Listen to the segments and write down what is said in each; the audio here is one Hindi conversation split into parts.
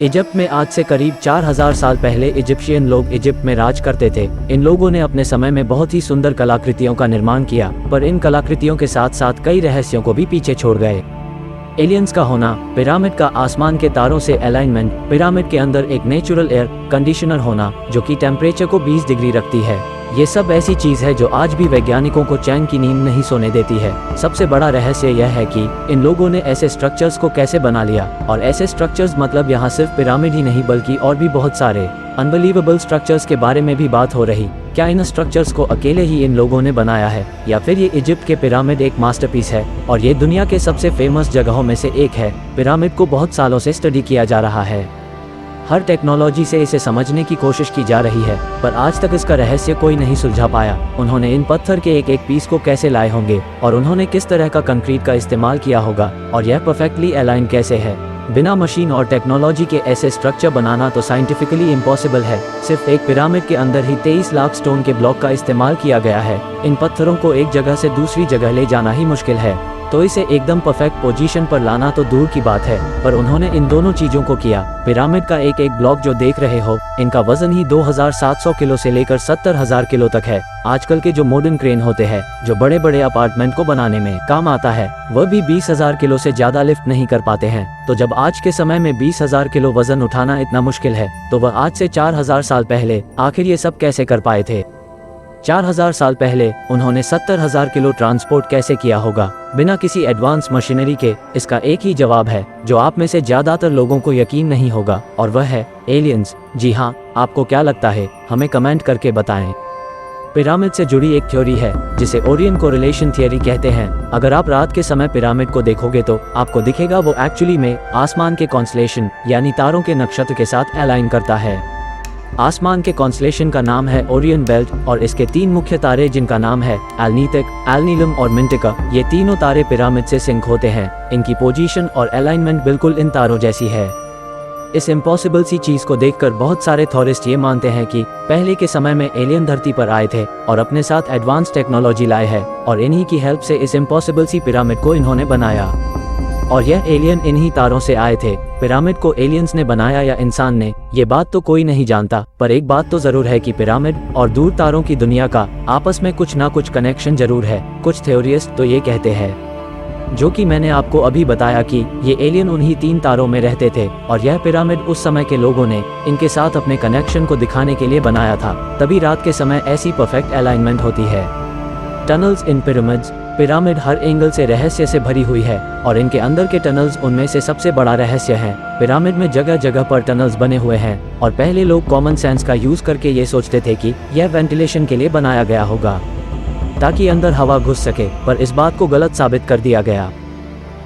इजिप्ट में आज से करीब 4000 साल पहले इजिप्शियन लोग इजिप्ट में राज करते थे। इन लोगों ने अपने समय में बहुत ही सुंदर कलाकृतियों का निर्माण किया, पर इन कलाकृतियों के साथ साथ कई रहस्यों को भी पीछे छोड़ गए। एलियंस का होना, पिरामिड का आसमान के तारों से अलाइनमेंट, पिरामिड के अंदर एक नेचुरल एयर कंडीशनर होना जो कि टेम्परेचर को 20 डिग्री रखती है, ये सब ऐसी चीज है जो आज भी वैज्ञानिकों को चैन की नींद नहीं सोने देती है। सबसे बड़ा रहस्य यह है कि इन लोगों ने ऐसे स्ट्रक्चर्स को कैसे बना लिया, और ऐसे स्ट्रक्चर्स मतलब यहाँ सिर्फ पिरामिड ही नहीं बल्कि और भी बहुत सारे अनबिलीवेबल स्ट्रक्चर्स के बारे में भी बात हो रही। क्या इन स्ट्रक्चर्स को अकेले ही इन लोगों ने बनाया है, या फिर ये इजिप्ट के पिरामिड एक मास्टरपीस है और ये दुनिया के सबसे फेमस जगहों में से एक है। पिरामिड को बहुत सालों से स्टडी किया जा रहा है, हर टेक्नोलॉजी से इसे समझने की कोशिश की जा रही है, पर आज तक इसका रहस्य कोई नहीं सुलझा पाया। उन्होंने इन पत्थर के एक एक पीस को कैसे लाए होंगे, और उन्होंने किस तरह का कंक्रीट का इस्तेमाल किया होगा, और यह परफेक्टली अलाइन कैसे है। बिना मशीन और टेक्नोलॉजी के ऐसे स्ट्रक्चर बनाना तो साइंटिफिकली इम्पॉसिबल है। सिर्फ एक पिरामिड के अंदर ही 23 लाख स्टोन के ब्लॉक का इस्तेमाल किया गया है। इन पत्थरों को एक जगह से दूसरी जगह ले जाना ही मुश्किल है, तो इसे एकदम परफेक्ट पोजीशन पर लाना तो दूर की बात है, पर उन्होंने इन दोनों चीजों को किया। पिरामिड का एक एक ब्लॉक जो देख रहे हो, इनका वजन ही 2700 किलो से लेकर 70,000 किलो तक है। आजकल के जो मॉडर्न क्रेन होते हैं जो बड़े बड़े अपार्टमेंट को बनाने में काम आता है, वह भी 20,000 किलो से ज्यादा लिफ्ट नहीं कर पाते हैं। तो जब आज के समय में 20,000 किलो वजन उठाना इतना मुश्किल है, तो वह आज से 4000 साल पहले आखिर ये सब कैसे कर पाए थे। 4000 साल पहले उन्होंने 70,000 किलो ट्रांसपोर्ट कैसे किया होगा बिना किसी एडवांस मशीनरी के। इसका एक ही जवाब है जो आप में से ज्यादातर लोगों को यकीन नहीं होगा, और वह है एलियंस। जी हाँ, आपको क्या लगता है, हमें कमेंट करके बताएं। पिरामिड से जुड़ी एक थ्योरी है जिसे ओरियन कोरिलेशन थ्योरी कहते हैं। अगर आप रात के समय पिरामिड को देखोगे तो आपको दिखेगा वो एक्चुअली में आसमान के कॉन्स्टलेशन यानी तारों के नक्षत्र के साथ अलाइन करता है। आसमान के कॉन्स्टलेशन का नाम है ओरियन बेल्ट, और इसके 3 मुख्य तारे जिनका नाम है एलनीथिक, एलनीलम और मिंटिका, ये तीनों तारे पिरामिड से सिंक होते हैं। इनकी पोजीशन और अलाइनमेंट बिल्कुल इन तारों जैसी है। इस इम्पॉसिबल सी चीज को देखकर बहुत सारे थॉरिस्ट ये मानते हैं कि पहले के समय में एलियन धरती पर आए थे और अपने साथ एडवांस टेक्नोलॉजी लाए हैं, और इन्हीं की हेल्प से इस इम्पॉसिबल सी पिरामिड को इन्होंने बनाया। और यह एलियन इन्हीं तारों से आए थे। पिरामिड को एलियंस ने बनाया या इंसान ने, ये बात तो कोई नहीं जानता, पर एक बात तो जरूर है कि पिरामिड और दूर तारों की दुनिया का आपस में कुछ ना कुछ कनेक्शन जरूर है। कुछ थ्योरिस्ट तो ये कहते हैं, जो कि मैंने आपको अभी बताया, कि ये एलियन उन्हीं 3 तारों में रहते थे, और यह पिरामिड उस समय के लोगों ने इनके साथ अपने कनेक्शन को दिखाने के लिए बनाया था। तभी रात के समय ऐसी परफेक्ट अलाइनमेंट होती है। टनल्स इन पिरामिड्स, पिरामिड हर एंगल से रहस्य से भरी हुई है, और इनके अंदर के टनल्स उनमें से सबसे बड़ा रहस्य है। पिरामिड में जगह जगह पर टनल्स बने हुए हैं, और पहले लोग कॉमन सेंस का यूज करके ये सोचते थे कि यह वेंटिलेशन के लिए बनाया गया होगा ताकि अंदर हवा घुस सके, पर इस बात को गलत साबित कर दिया गया।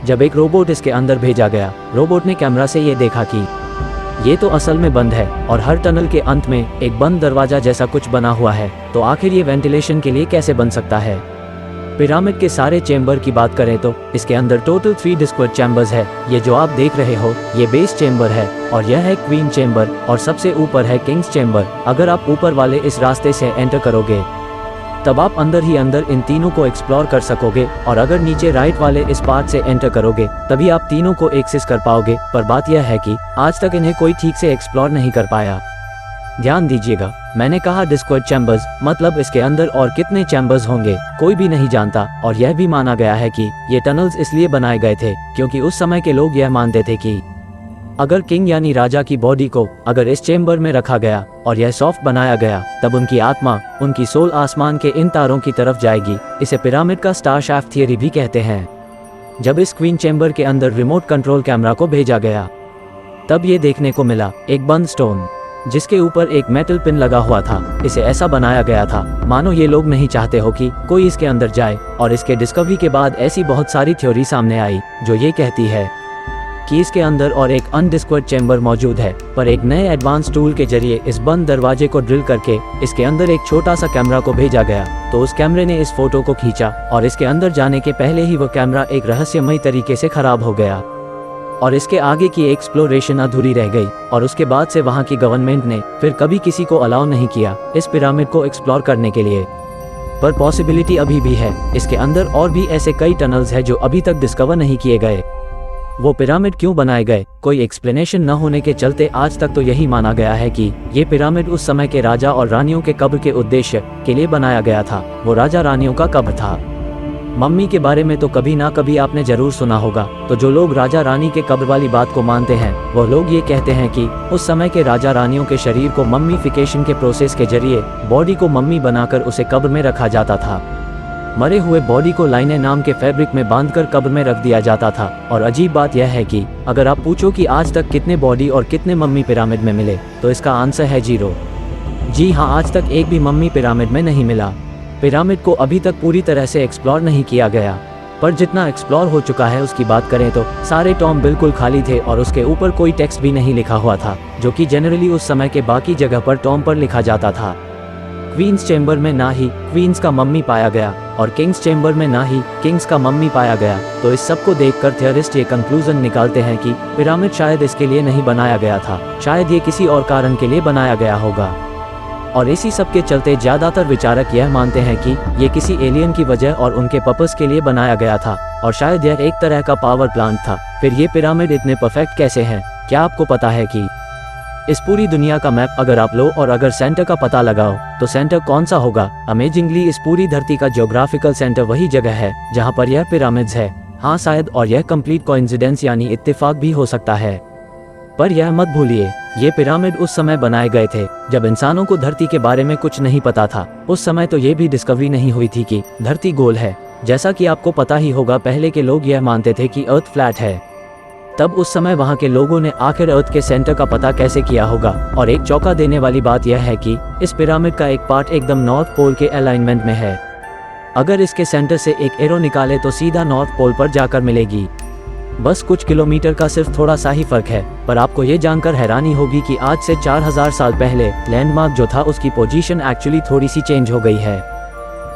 जब एक रोबोट इसके अंदर भेजा गया, रोबोट ने कैमरा से ये देखा कि ये तो असल में बंद है, और हर टनल के अंत में एक बंद दरवाजा जैसा कुछ बना हुआ है, तो आखिर ये वेंटिलेशन के लिए कैसे बन सकता है। पिरामिड के सारे चेंबर की बात करें तो इसके अंदर टोटल 3 डिस्क्रीट चैम्बर्स है। ये जो आप देख रहे हो ये बेस चेंबर है, और यह है क्वीन चेंबर, और सबसे ऊपर है किंग्स चेंबर। अगर आप ऊपर वाले इस रास्ते से एंटर करोगे तब आप अंदर ही अंदर इन तीनों को एक्सप्लोर कर सकोगे, और अगर नीचे राइट वाले इस पार्ट से एंटर करोगे तभी आप तीनों को एक्सेस कर पाओगे। पर बात यह है कि आज तक इन्हें कोई ठीक से एक्सप्लोर नहीं कर पाया। ध्यान दीजिएगा, मैंने कहा डिस्क्रीट चैम्बर्स, मतलब इसके अंदर और कितने चैम्बर्स होंगे कोई भी नहीं जानता। और यह भी माना गया है कि ये टनल्स इसलिए बनाए गए थे क्योंकि उस समय के लोग यह मानते थे कि अगर किंग यानी राजा की बॉडी को अगर इस चेंबर में रखा गया और यह सॉफ्ट बनाया गया, तब उनकी आत्मा, उनकी सोल आसमान के इन तारों की तरफ जाएगी। इसे पिरामिड का स्टार शाफ्ट थियरी भी कहते हैं। जब इस क्वीन चेंबर के अंदर रिमोट कंट्रोल कैमरा को भेजा गया, तब ये देखने को मिला एक बंद स्टोन जिसके ऊपर एक मेटल पिन लगा हुआ था। इसे ऐसा बनाया गया था मानो ये लोग नहीं चाहते हो कि कोई इसके अंदर जाए। और इसके डिस्कवरी के बाद ऐसी बहुत सारी थ्योरी सामने आई जो ये कहती है कि इसके अंदर और एक अनडिस्क्रीट चेंबर मौजूद है, पर एक नए एडवांस टूल के जरिए इस बंद दरवाजे को ड्रिल करके इसके अंदर एक छोटा सा कैमरा को भेजा गया। तो उस कैमरे ने इस फोटो को खींचा, और इसके अंदर जाने के पहले ही वह कैमरा एक रहस्यमयी तरीके से खराब हो गया, और इसके आगे की एक्सप्लोरेशन अधूरी रह गई। और उसके बाद से वहाँ की गवर्नमेंट ने फिर कभी किसी को अलाउ नहीं किया इस पिरामिड को एक्सप्लोर करने के लिए। पर पॉसिबिलिटी अभी भी है, इसके अंदर और भी ऐसे कई टनल्स हैं जो अभी तक डिस्कवर नहीं किए गए। वो पिरामिड क्यों बनाए गए, कोई एक्सप्लेनेशन न होने के चलते आज तक तो यही माना गया है कि ये पिरामिड उस समय के राजा और रानियों के कब्र के उद्देश्य के लिए बनाया गया था। वो राजा रानियों का कब्र था। मम्मी के बारे में तो कभी ना कभी आपने जरूर सुना होगा। तो जो लोग राजा रानी के कब्र वाली बात को मानते हैं वो लोग ये कहते हैं कि उस समय के राजा रानियों के शरीर को मम्मीफिकेशन के प्रोसेस के जरिए बॉडी को मम्मी बनाकर उसे कब्र में रखा जाता था। मरे हुए बॉडी को लाइने नाम के फैब्रिक में बांधकर कब्र में रख दिया जाता था। और अजीब बात यह है कि अगर आप पूछो कि आज तक कितने बॉडी और कितने मम्मी पिरामिड में मिले तो इसका आंसर है 0। जी हाँ, आज तक एक भी मम्मी पिरामिड में नहीं मिला। पिरामिड को अभी तक पूरी तरह से एक्सप्लोर नहीं किया गया, पर जितना एक्सप्लोर हो चुका है उसकी बात करें तो सारे टॉम बिल्कुल खाली थे और उसके ऊपर कोई टेक्स्ट भी नहीं लिखा हुआ था, जो कि जनरली उस समय के बाकी जगह पर टॉम पर लिखा जाता था। क्वींस चेंबर में ना ही क्वींस का मम्मी पाया गया और किंग्स चेंबर में ना ही किंग्स का मम्मी पाया गया। तो इस सब को देखकर थियरिस्ट ये कंक्लूजन निकालते हैं कि पिरामिड शायद इसके लिए नहीं बनाया गया था, शायद ये किसी और कारण के लिए बनाया गया होगा। और इसी सब के चलते ज़्यादातर विचारक यह मानते हैं कि ये किसी एलियन की वजह और उनके पर्पस के लिए बनाया गया था और शायद यह एक तरह का पावर प्लांट था। फिर ये पिरामिड इतने परफेक्ट कैसे हैं? क्या आपको पता है कि इस पूरी दुनिया का मैप अगर आप लो और अगर सेंटर का पता लगाओ तो सेंटर कौन सा होगा? अमेजिंगली इस पूरी धरती का ज्योग्राफिकल सेंटर वही जगह है जहाँ पर यह पिरामिड्स है। हाँ शायद, और यह कंप्लीट कोइंसिडेंस यानी इत्तेफाक भी हो सकता है। पर यह मत भूलिए, ये पिरामिड उस समय बनाए गए थे जब इंसानों को धरती के बारे में कुछ नहीं पता था। उस समय तो ये भी डिस्कवरी नहीं हुई थी कि धरती गोल है। जैसा कि आपको पता ही होगा, पहले के लोग यह मानते थे कि अर्थ फ्लैट है। तब उस समय वहाँ के लोगों ने आखिर अर्थ के सेंटर का पता कैसे किया होगा? और एक चौंका देने वाली बात यह है कि इस पिरामिड का एक पार्ट एकदम नॉर्थ पोल के अलाइनमेंट में है। अगर इसके सेंटर से एक एरो निकाले तो सीधा नॉर्थ पोल पर जाकर मिलेगी। बस कुछ किलोमीटर का सिर्फ थोड़ा सा ही फर्क है। पर आपको ये जानकर हैरानी होगी कि आज से 4000 साल पहले लैंडमार्क जो था उसकी पोजीशन एक्चुअली थोड़ी सी चेंज हो गई है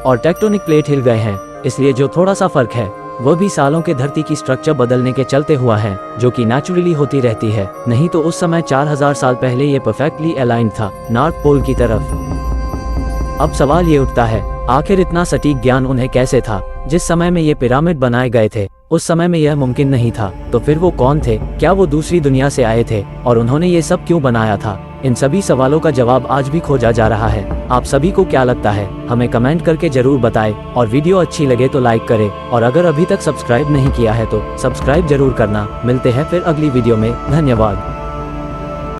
और टेक्टोनिक प्लेट हिल गए हैं। इसलिए जो थोड़ा सा फर्क है वह भी सालों के धरती की स्ट्रक्चर बदलने के चलते हुआ है, जो कि नेचुरली होती रहती है। नहीं तो उस समय 4000 साल पहले ये परफेक्टली अलाइंड था नॉर्थ पोल की तरफ। अब सवाल ये उठता है, आखिर इतना सटीक ज्ञान उन्हें कैसे था? जिस समय में ये पिरामिड बनाए गए थे उस समय में यह मुमकिन नहीं था। तो फिर वो कौन थे? क्या वो दूसरी दुनिया से आए थे? और उन्होंने ये सब क्यों बनाया था? इन सभी सवालों का जवाब आज भी खोजा जा रहा है। आप सभी को क्या लगता है? हमें कमेंट करके जरूर बताएं और वीडियो अच्छी लगे तो लाइक करें और अगर अभी तक सब्सक्राइब नहीं किया है तो सब्सक्राइब जरूर करना। मिलते हैं फिर अगली वीडियो में। धन्यवाद।